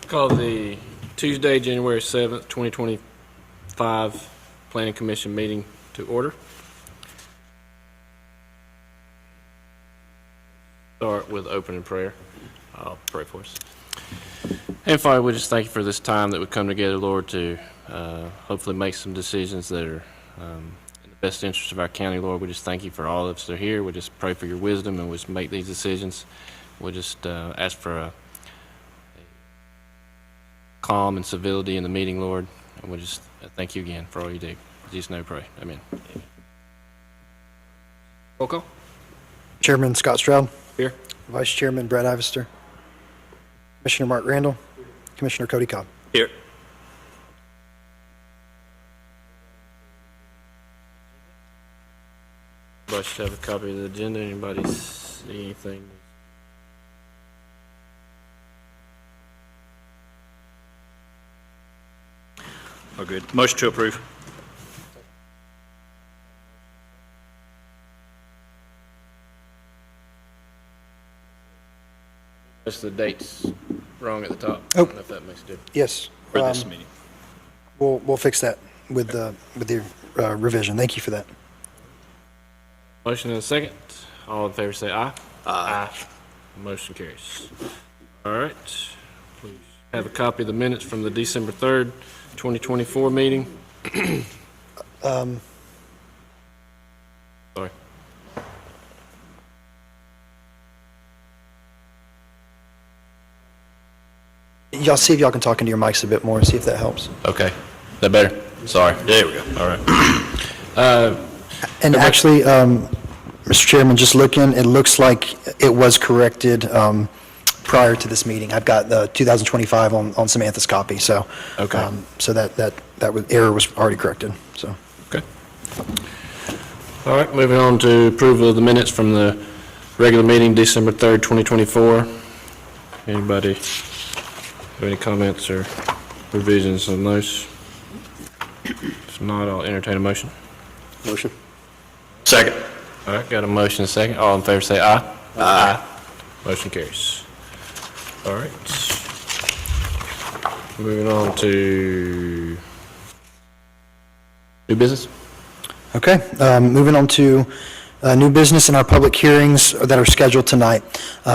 Call the Tuesday, January 7th, 2025 Planning Commission meeting to order. Start with opening prayer. I'll pray for us. And Father, we just thank you for this time that we come together, Lord, to hopefully make some decisions that are in the best interest of our county, Lord. We just thank you for all of us that are here. We just pray for your wisdom and we just make these decisions. We just ask for a calm and civility in the meeting, Lord. And we just thank you again for all you do. In Jesus' name we pray. Amen. Roll call. Chairman Scott Stroud. Here. Vice Chairman Brad Ivester. Commissioner Mark Randall. Commissioner Cody Cobb. Here. Everybody should have a copy of the agenda. Anybody see anything? Oh, good. Motion to approve. Just the dates wrong at the top. Oh. I don't know if that makes a difference. Yes. For this meeting. We'll fix that with the revision. Thank you for that. Motion and a second. All in favor say aye. Aye. Motion carries. All right. We have a copy of the minutes from the December 3rd, 2024 meeting. Sorry. Y'all see if y'all can talk into your mics a bit more and see if that helps. Okay. Is that better? Sorry. There we go. All right. And actually, Mr. Chairman, just looking, it looks like it was corrected prior to this meeting. I've got the 2025 on Samantha's copy, so Okay. So that error was already corrected. So Okay. All right. Moving on to approval of the minutes from the regular meeting, December 3rd, 2024. Anybody have any comments or revisions on those? If not, I'll entertain a motion. Motion. Second. All right, got a motion and a second. All in favor say aye. Aye. Motion carries. All right. Moving on to new business. Okay, moving on to new business in our public hearings that are scheduled tonight.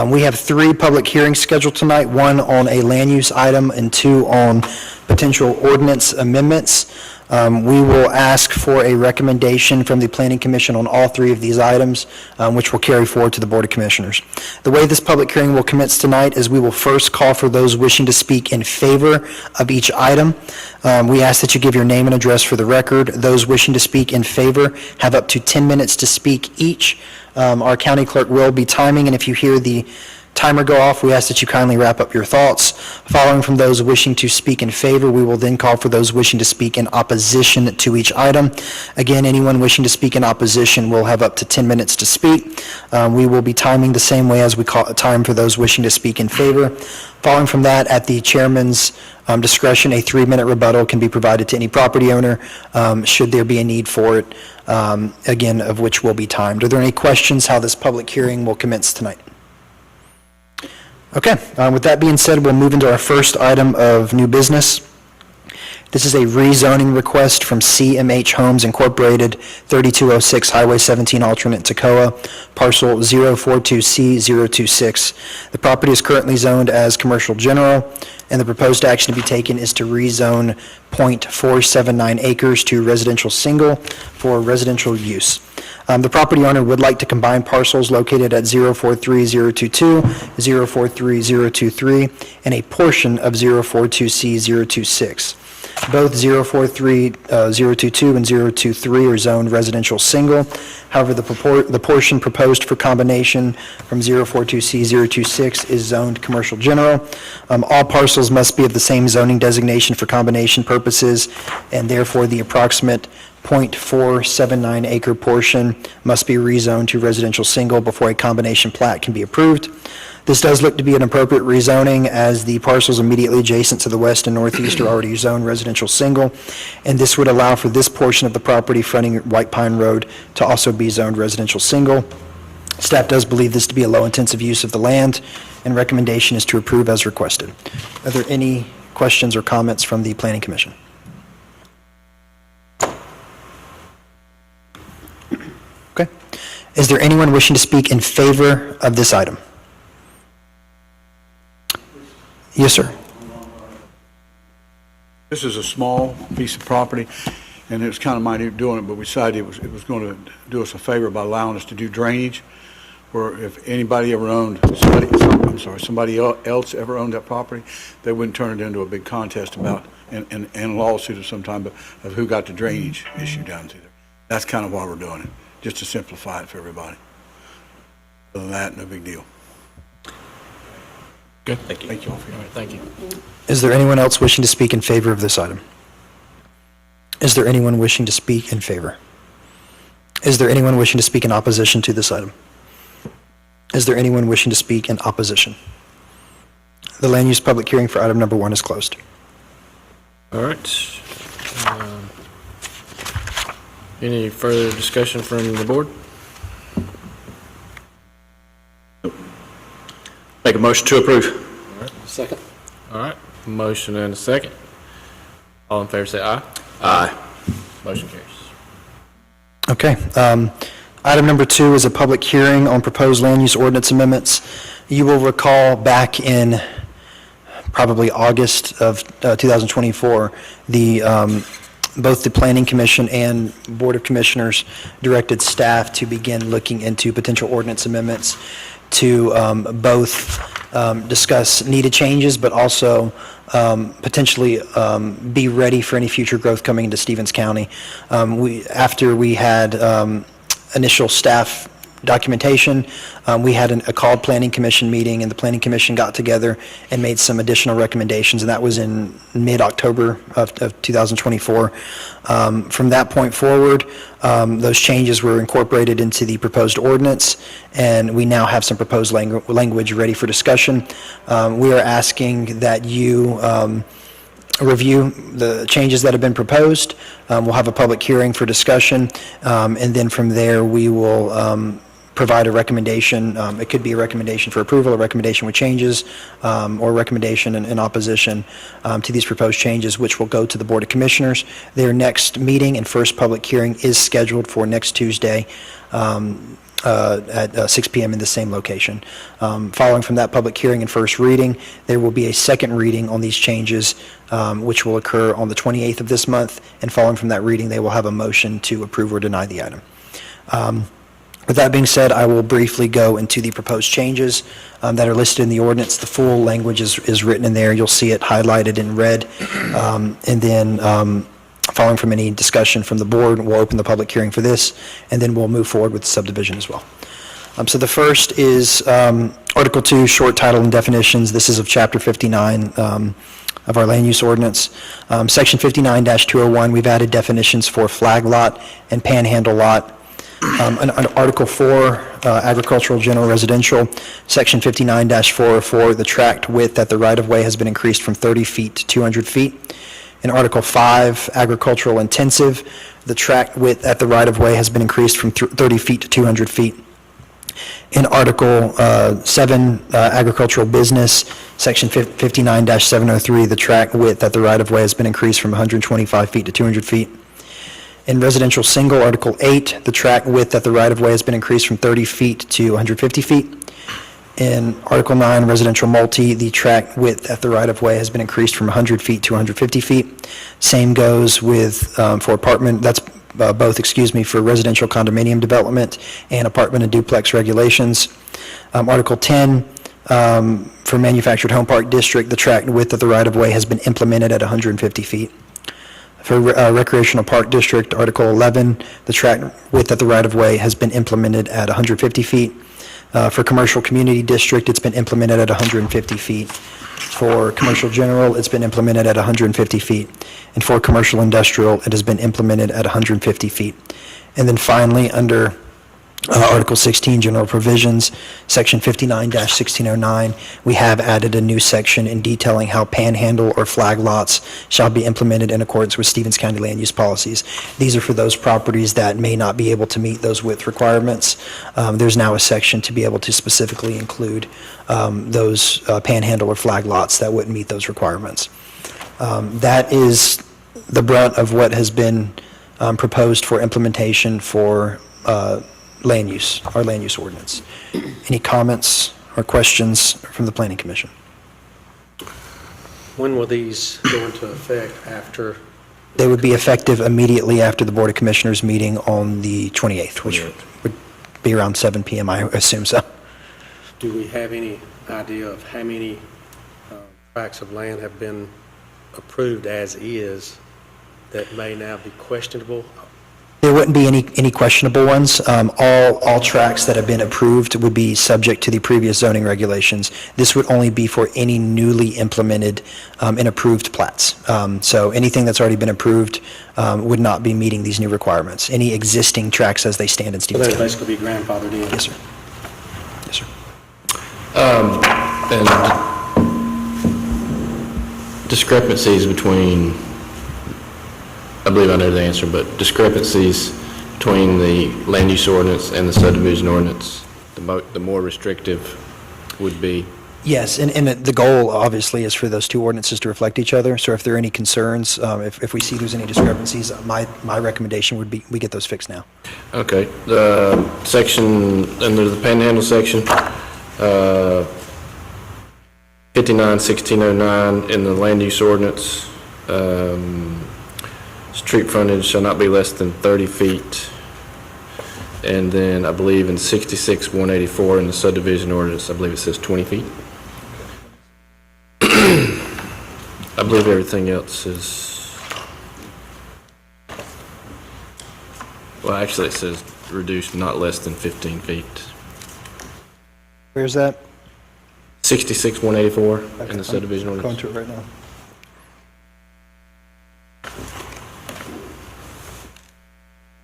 We have 3 public hearings scheduled tonight, 1 on a land use item and 2 on potential ordinance amendments. We will ask for a recommendation from the Planning Commission on all 3 of these items, which will carry forward to the Board of Commissioners. The way this public hearing will commence tonight is we will first call for those wishing to speak in favor of each item. We ask that you give your name and address for the record. Those wishing to speak in favor have up to 10 minutes to speak each. Our county clerk will be timing, and if you hear the timer go off, we ask that you kindly wrap up your thoughts. Following from those wishing to speak in favor, we will then call for those wishing to speak in opposition to each item. Again, anyone wishing to speak in opposition will have up to 10 minutes to speak. We will be timing the same way as we time for those wishing to speak in favor. Following from that, at the chairman's discretion, a 3-minute rebuttal can be provided to any property owner should there be a need for it, again, of which will be timed. Are there any questions how this public hearing will commence tonight? Okay, with that being said, we'll move into our first item of new business. This is a rezoning request from CMH Homes Incorporated, 3206 Highway 17 Alternate Toccoa, parcel 042C026. The property is currently zoned as commercial general, and the proposed action to be taken is to rezone .479 acres to residential single for residential use. The property owner would like to combine parcels located at 043022, 043023, and a portion of 042C026. Both 043022 and 023 are zoned residential single. However, the portion proposed for combination from 042C026 is zoned commercial general. All parcels must be of the same zoning designation for combination purposes, and therefore the approximate .479 acre portion must be rezoned to residential single before a combination plat can be approved. This does look to be an appropriate rezoning, as the parcels immediately adjacent to the west and northeast are already zoned residential single, and this would allow for this portion of the property fronting White Pine Road to also be zoned residential single. Staff does believe this to be a low-intensive use of the land, and recommendation is to approve as requested. Are there any questions or comments from the Planning Commission? Okay. Is there anyone wishing to speak in favor of this item? Yes, sir. This is a small piece of property, and it was kind of minute doing it, but we decided it was going to do us a favor by allowing us to do drainage, where if anybody ever owned, somebody else ever owned that property, they wouldn't turn it into a big contest about, and a lawsuit of some time, but of who got the drainage issue down to there. That's kind of why we're doing it, just to simplify it for everybody. Other than that, no big deal. Good. Thank you. Thank you all for All your right, thank you. Is there anyone else wishing to speak in favor of this item? Is there anyone wishing to speak in favor? Is there anyone wishing to speak in opposition to this item? Is there anyone wishing to speak in opposition? The land use public hearing for item number 1 is closed. All right. Any further discussion from the board? Make a motion to approve. Second. All right, motion and a second. All in favor say aye. Aye. Motion carries. Okay. Item number 2 is a public hearing on proposed land use ordinance amendments. You will recall back in probably August of 2024, both the Planning Commission and Board of Commissioners directed staff to begin looking into potential ordinance amendments to both discuss needed changes, but also potentially be ready for any future growth coming into Stevens County. After we had initial staff documentation, we had a called Planning Commission meeting, and the Planning Commission got together and made some additional recommendations, and that was in mid-October of 2024. From that point forward, those changes were incorporated into the proposed ordinance, and we now have some proposed language ready for discussion. We are asking that you review the changes that have been proposed. We'll have a public hearing for discussion, and then from there, we will provide a recommendation. It could be a recommendation for approval, a recommendation with changes, or a recommendation in opposition to these proposed changes, which will go to the Board of Commissioners. Their next meeting and first public hearing is scheduled for next Tuesday at 6 p.m. in the same location. Following from that public hearing and first reading, there will be a second reading on these changes, which will occur on the 28th of this month, and following from that reading, they will have a motion to approve or deny the item. With that being said, I will briefly go into the proposed changes that are listed in the ordinance. The full language is written in there. You'll see it highlighted in red. And then following from any discussion from the board, we'll open the public hearing for this, and then we'll move forward with the subdivision as well. So the first is Article 2, short title and definitions. This is of Chapter 59 of our land use ordinance. Section 59-201, we've added definitions for flag lot and panhandle lot. Under Article 4, agricultural general residential, Section 59-404, the tract width at the right-of-way has been increased from 30 feet to 200 feet. In Article 5, agricultural intensive, the tract width at the right-of-way has been increased from 30 feet to 200 feet. In Article 7, agricultural business, Section 59-703, the tract width at the right-of-way has been increased from 125 feet to 200 feet. In residential single, Article 8, the tract width at the right-of-way has been increased from 30 feet to 150 feet. In Article 9, residential multi, the tract width at the right-of-way has been increased from 100 feet to 150 feet. Same goes with, for apartment, that's for residential condominium development and apartment and duplex regulations. Article 10, for manufactured home park district, the tract width of the right-of-way has been implemented at 150 feet. For recreational park district, Article 11, the tract width at the right-of-way has been implemented at 150 feet. For commercial community district, it's been implemented at 150 feet. For commercial general, it's been implemented at 150 feet. And for commercial industrial, it has been implemented at 150 feet. And then finally, under Article 16, General Provisions, Section 59-1609, we have added a new section in detailing how panhandle or flag lots shall be implemented in accordance with Stevens County land use policies. These are for those properties that may not be able to meet those width requirements. There's now a section to be able to specifically include those panhandle or flag lots that wouldn't meet those requirements. That is the brunt of what has been proposed for implementation for land use, our land use ordinance. Any comments or questions from the Planning Commission? When will these go into effect after? They would be effective immediately after the Board of Commissioners meeting on the 28th, which would be around 7 PM, I assume so. Do we have any idea of how many tracts of land have been approved as is that may now be questionable? There wouldn't be any questionable ones. All tracts that have been approved would be subject to the previous zoning regulations. This would only be for any newly implemented and approved plats. So anything that's already been approved would not be meeting these new requirements. Any existing tracts as they stand in So Stevens they'll County. basically be grandfathered in? Yes, sir. Yes, sir. And discrepancies between, I believe I know the answer, but discrepancies between the land use ordinance and the subdivision ordinance, the more restrictive would be. Yes, and the goal, obviously, is for those two ordinances to reflect each other. So if there are any concerns, if we see there's any discrepancies, my recommendation would be we get those fixed now. Okay, the section, under the panhandle section, 59-1609 in the land use ordinance, street frontage shall not be less than 30 feet. And then I believe in 66-184 in the subdivision ordinance, I believe it says 20 feet. I believe everything else is, well, actually it says reduced not less than 15 feet. Where's that? 66-184 in the subdivision Going ordinance. to it right now.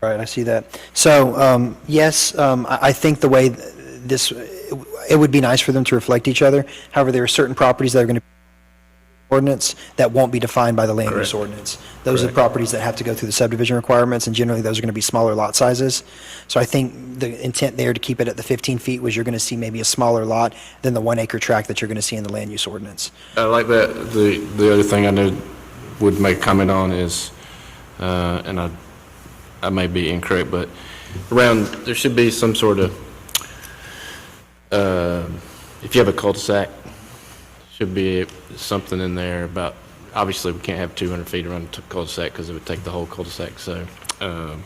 Right, I see that. So, yes, I think the way this, it would be nice for them to reflect each other. However, there are certain properties that are going to be ordinance that won't be defined by the land use Correct. ordinance. Those are the Correct. properties that have to go through the subdivision requirements, and generally those are going to be smaller lot sizes. So I think the intent there to keep it at the 15 feet was you're going to see maybe a smaller lot than the 1 acre tract that you're going to see in the land use ordinance. I like that. The other thing I know would make a comment on is, and I may be incorrect, but there should be some sort of, if you have a cul-de-sac, should be something in there about, obviously we can't have 200 feet around the cul-de-sac because it would take the whole cul-de-sac. So I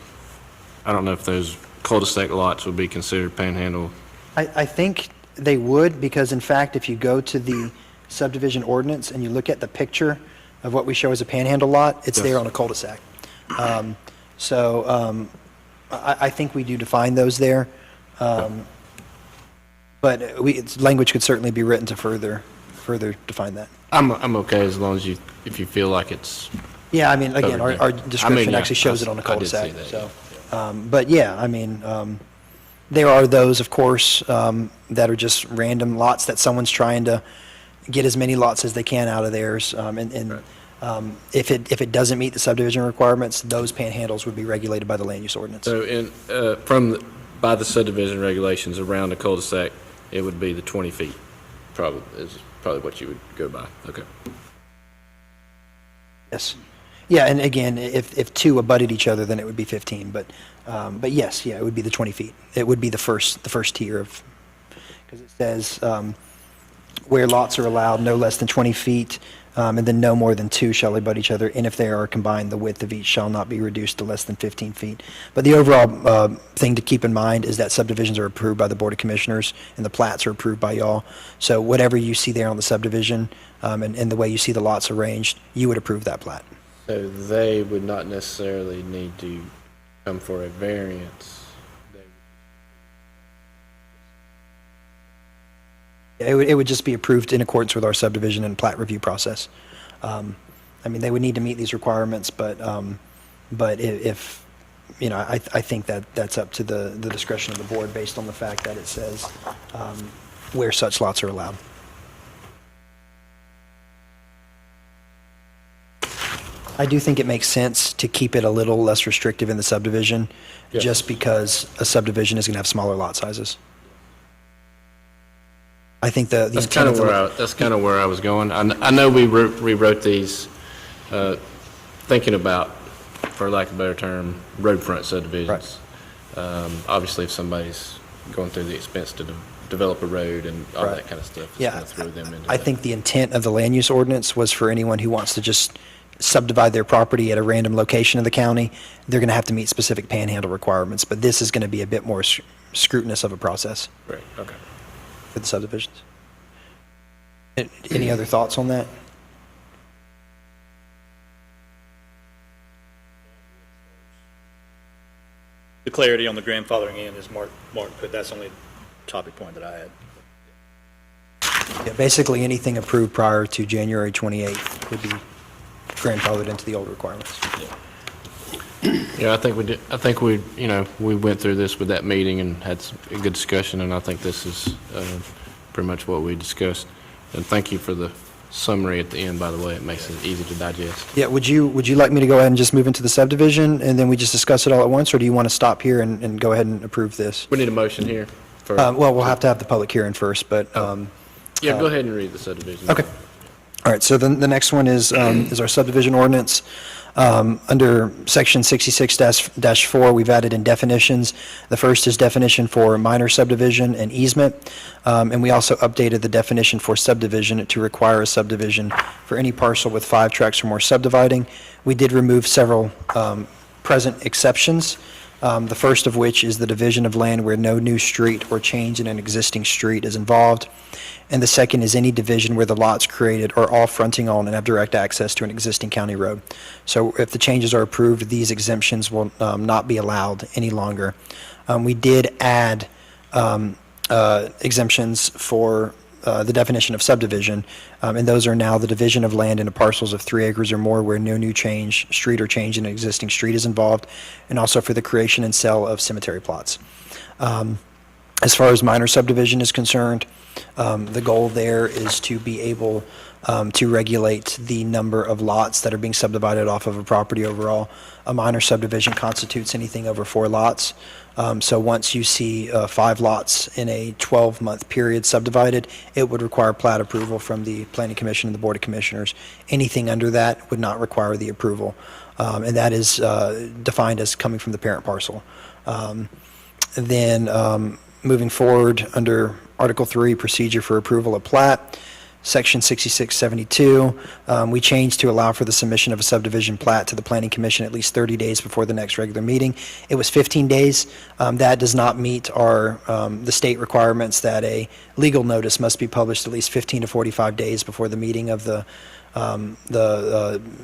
don't know if those cul-de-sac lots would be considered panhandle. I think they would, because in fact, if you go to the subdivision ordinance and you look at the picture of what we show as a panhandle lot, it's there on a cul-de-sac. I think we do define those there. But language could certainly be written to further define that. I'm okay as long as if you feel like it's, Yeah, I mean, again, Covered our there. description yeah, actually shows it on a I did see cul-de-sac, that, so. But yeah, I mean, there are those, of course, that are just random lots that someone's trying to get as many lots as they can out of theirs. If it doesn't meet the subdivision requirements, those panhandles would be regulated by the land use ordinance. So by the subdivision regulations around the cul-de-sac, it would be the 20 feet, is probably what you would go by. Okay. Yes. Yeah, and again, if two abutted each other, then it would be 15, but yes, yeah, it would be the 20 feet. It would be the first tier of, because it says, where lots are allowed no less than 20 feet, and then no more than two shall abut each other, and if they are combined, the width of each shall not be reduced to less than 15 feet. But the overall thing to keep in mind is that subdivisions are approved by the Board of Commissioners, and the plats are approved by y'all. So whatever you see there on the subdivision, and the way you see the lots arranged, you would approve that plat. So they would not necessarily need to come for a variance. It would just be approved in accordance with our subdivision and plat review process. I mean, they would need to meet these requirements, but if I think that that's up to the discretion of the board based on the fact that it says where such lots are allowed. I do think it makes sense to keep it a little less restrictive in the subdivision, just because a subdivision is going to have smaller lot sizes. I think the That's intent of the... that's kind of where I was going. I know we rewrote these, thinking about, for lack of a better term, roadfront subdivisions. Obviously, if somebody's going through the expense to develop a road and all Right. that kind of stuff, it's Yeah, gonna throw them into I that. think the intent of the land use ordinance was for anyone who wants to just subdivide their property at a random location in the county, they're going to have to meet specific panhandle requirements, but this is going to be a bit more scrutinous of a process Right, okay. for the subdivisions. Any other thoughts on that? The clarity on the grandfathering in, as Mark put, that's the only topic point that I had. Yeah, basically, anything approved prior to January 28th would be grandfathered into the old requirements. Yeah, I think we did, we went through this with that meeting and had a good discussion, and I think this is pretty much what we discussed. And thank you for the summary at the end, by the way. It makes it easy to digest. Yeah, would you like me to go ahead and just move into the subdivision, and then we just discuss it all at once, or do you want to stop here and go ahead and approve this? We need a motion here. for- Well, we'll have to have the public hearing first, but, Yeah, go ahead and read the subdivision. okay. All right, so then the next one is our subdivision ordinance. Under section 66-4, we've added in definitions. The first is definition for minor subdivision and easement, and we also updated the definition for subdivision to require a subdivision for any parcel with 5 tracts or more subdividing. We did remove several present exceptions, the first of which is the division of land where no new street or change in an existing street is involved. And the second is any division where the lots created are all fronting on and have direct access to an existing county road. So if the changes are approved, these exemptions will not be allowed any longer. We did add exemptions for the definition of subdivision, and those are now the division of land into parcels of 3 acres or more where no new street or change in an existing street is involved, and also for the creation and sale of cemetery plots. As far as minor subdivision is concerned, the goal there is to be able to regulate the number of lots that are being subdivided off of a property overall. A minor subdivision constitutes anything over 4 lots. So once you see 5 lots in a 12-month period subdivided, it would require plat approval from the Planning Commission and the Board of Commissioners. Anything under that would not require the approval, and that is defined as coming from the parent parcel. Then moving forward, under Article 3, Procedure for Approval of Plat, Section 6672, we changed to allow for the submission of a subdivision plat to the Planning Commission at least 30 days before the next regular meeting. It was 15 days. That does not meet the state requirements that a legal notice must be published at least 15 to 45 days before the meeting of the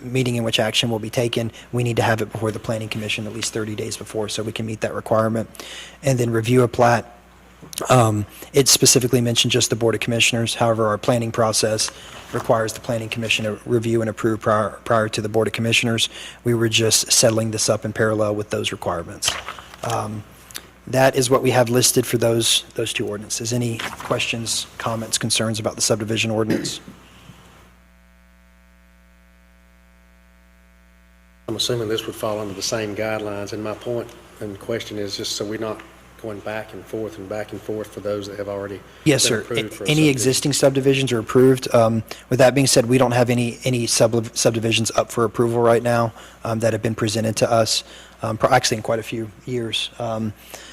meeting in which action will be taken. We need to have it before the Planning Commission at least 30 days before, so we can meet that requirement. And then review a plat. It specifically mentioned just the Board of Commissioners. However, our planning process requires the Planning Commission to review and approve prior to the Board of Commissioners. We were just settling this up in parallel with those requirements. That is what we have listed for those 2 ordinances. Any questions, comments, concerns about the subdivision ordinance? I'm assuming this would fall under the same guidelines, and my point and question is just so we're not going back and forth for those that have already Yes, been sir. approved for a Any subdivision. existing subdivisions are approved. With that being said, we don't have any subdivisions up for approval right now that have been presented to us, actually in quite a few years.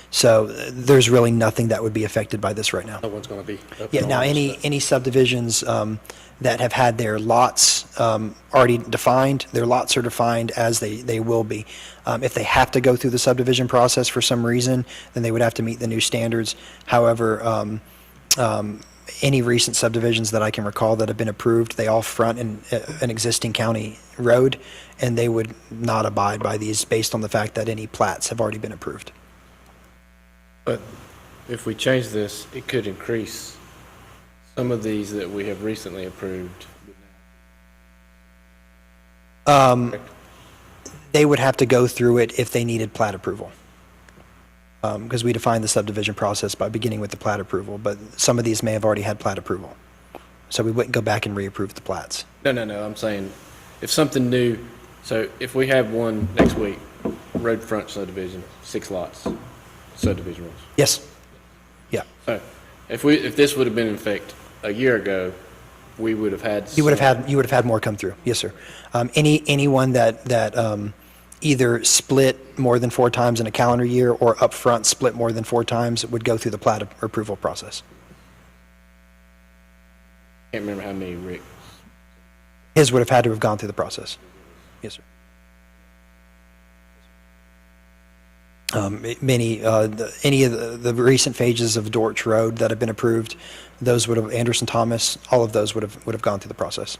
So there's really nothing that would be affected by this right now. No one's going to be up Yeah, on now, this any stuff. subdivisions that have had their lots already defined, their lots are defined as they will be. If they have to go through the subdivision process for some reason, then they would have to meet the new standards. However, any recent subdivisions that I can recall that have been approved, they all front an existing county road, and they would not abide by these based on the fact that any plats have already been approved. But if we change this, it could increase some of these that we have recently approved. They would have to go through it if they needed plat approval. Because we defined the subdivision process by beginning with the plat approval, but some of these may have already had plat approval. So we wouldn't go back and reapprove the plats. No, I'm saying if something new, so if we have one next week, road front subdivision, 6 lots, subdivision rules. Yes. Yeah. So if this would have been in effect a year ago, we would have had. You would have had more come through. Yes, sir. Anyone that either split more than 4 times in a calendar year or upfront split more than 4 times would go through the plat approval process. Can't remember how many, Rick. His would have had to have gone through the process. Yes, sir. Any of the recent phases of Dortch Road that have been approved, those would have, Anderson Thomas, all of those would have gone through the process.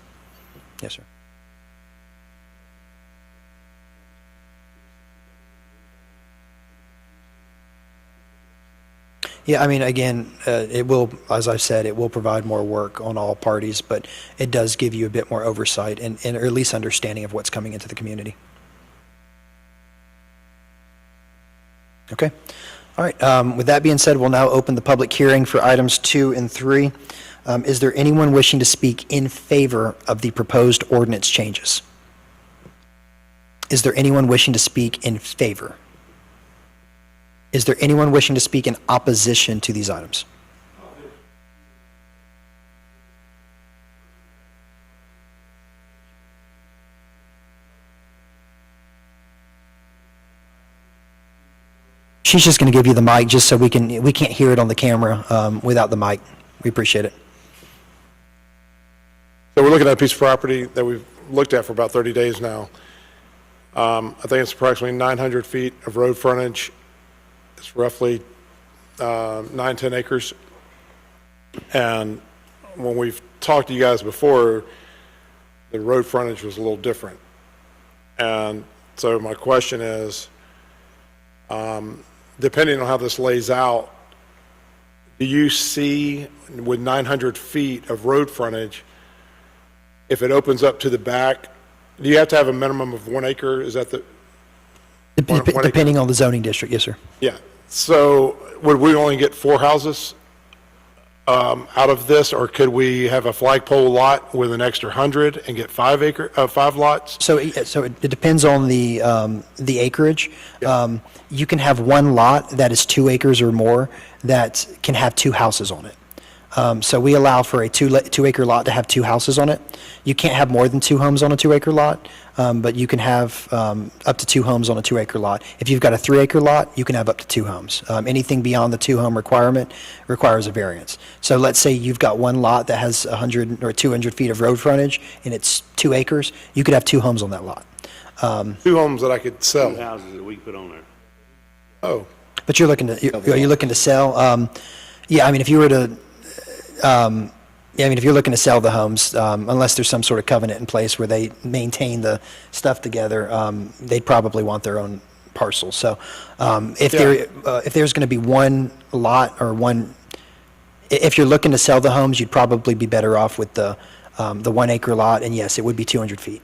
Yes, sir. Yeah, I mean, again, it will, as I've said, it will provide more work on all parties, but it does give you a bit more oversight and or at least understanding of what's coming into the community. Okay. All right. With that being said, we'll now open the public hearing for items 2 and 3. Is there anyone wishing to speak in favor of the proposed ordinance changes? Is there anyone wishing to speak in favor? Is there anyone wishing to speak in opposition to these items? She's just going to give you the mic just so we can't hear it on the camera without the mic. We appreciate it. So we're looking at a piece of property that we've looked at for about 30 days now. I think it's approximately 900 feet of road frontage. It's roughly 9-10 acres. And when we've talked to you guys before, the road frontage was a little different. And so my question is, depending on how this lays out, do you see with 900 feet of road frontage, if it opens up to the back, do you have to have a minimum of 1 acre? Is that the? One acre? Depending on the zoning district, yes, sir. Yeah. So would we only get 4 houses out of this, or could we have a flagpole lot with an extra 100 and get 5 lots? So it depends on the acreage. You can have one lot that is 2 acres or more that can have 2 houses on it. So we allow for a 2-acre lot to have 2 houses on it. You can't have more than 2 homes on a 2-acre lot, but you can have up to 2 homes on a 2-acre lot. If you've got a 3-acre lot, you can have up to 2 homes. Anything beyond the 2-home requirement requires a variance. So let's say you've got one lot that has 100 or 200 feet of road frontage and it's 2 acres, you could have 2 homes on that lot. 2 homes that I could sell. Houses that we put on there. Oh, But you're looking to sell? Yeah, I mean, if you were to, if you're looking to sell the homes, unless there's some sort of covenant in place where they maintain the stuff together, they'd probably want their own parcel. So, if there's going to be one lot or if you're looking to sell the homes, you'd probably be better off with the 1-acre lot, and yes, it would be 200 feet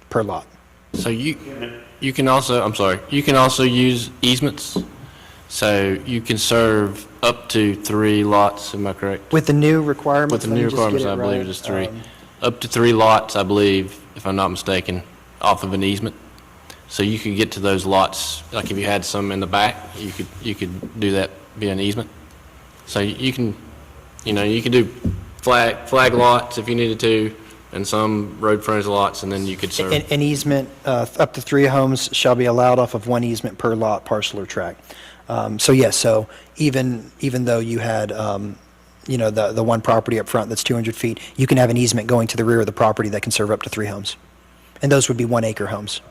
per lot. So you can also use easements. So you can serve up to 3 lots, am I correct? With the new requirements? With the let me new just get requirements, it I believe right. it is 3. Up to 3 lots, I believe, if I'm not mistaken, off of an easement. So you could get to those lots, like if you had some in the back, you could do that via an easement. So you can do flag lots if you needed to, and some road frontage lots, and then you could serve. An easement, up to 3 homes shall be allowed off of 1 easement per lot, parcel, or tract. So yes, so even though you had, the one property up front that's 200 feet, you can have an easement going to the rear of the property that can serve up to 3 homes. And those would be 1-acre homes.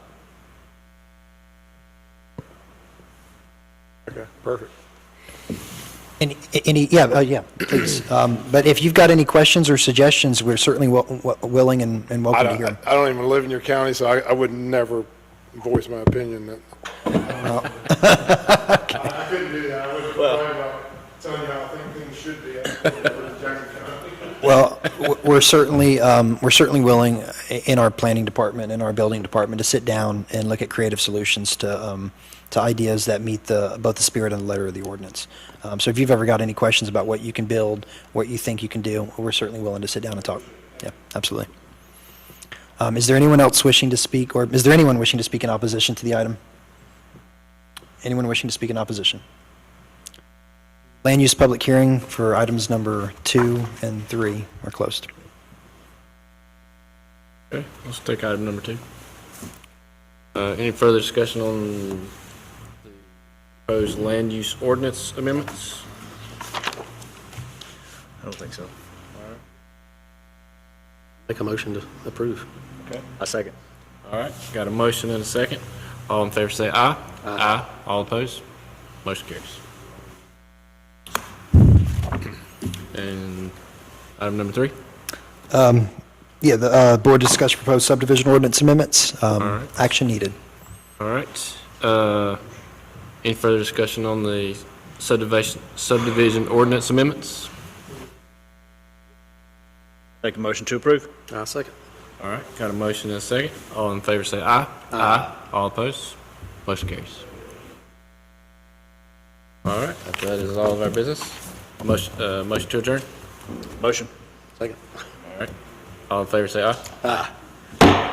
okay, perfect. Yeah, please. But if you've got any questions or suggestions, we're certainly willing and welcome to hear them. I don't even live in your county, so I would never voice my opinion. I couldn't do that. I wouldn't complain about telling you how I think things should be. I live in Jackson County. Well, we're certainly willing in our planning department and our building department to sit down and look at creative solutions to ideas that meet both the spirit and the letter of the ordinance. So if you've ever got any questions about what you can build, what you think you can do, we're certainly willing to sit down and talk. Yeah, absolutely. Is there anyone else wishing to speak, or is there anyone wishing to speak in opposition to the item? Anyone wishing to speak in opposition? Land use public hearing for items number 2 and 3 are closed. Okay, let's take item number 2. Any further discussion on the proposed land use ordinance amendments? I don't think so. Make a motion to approve. Okay. I second. All right, got a motion and a second. All in favor say aye. Aye. All opposed? Motion carries. And item number 3? Yeah, the board discussed proposed subdivision ordinance amendments. right. Action needed. All right. Any further discussion on the subdivision ordinance amendments? Make a motion to approve. I'll second. All right, got a motion and a second. All in favor say aye. Aye. All opposed? Motion carries. All right, if that is all of our business. Motion to adjourn? Motion. Second. All right. All in favor say aye. Aye.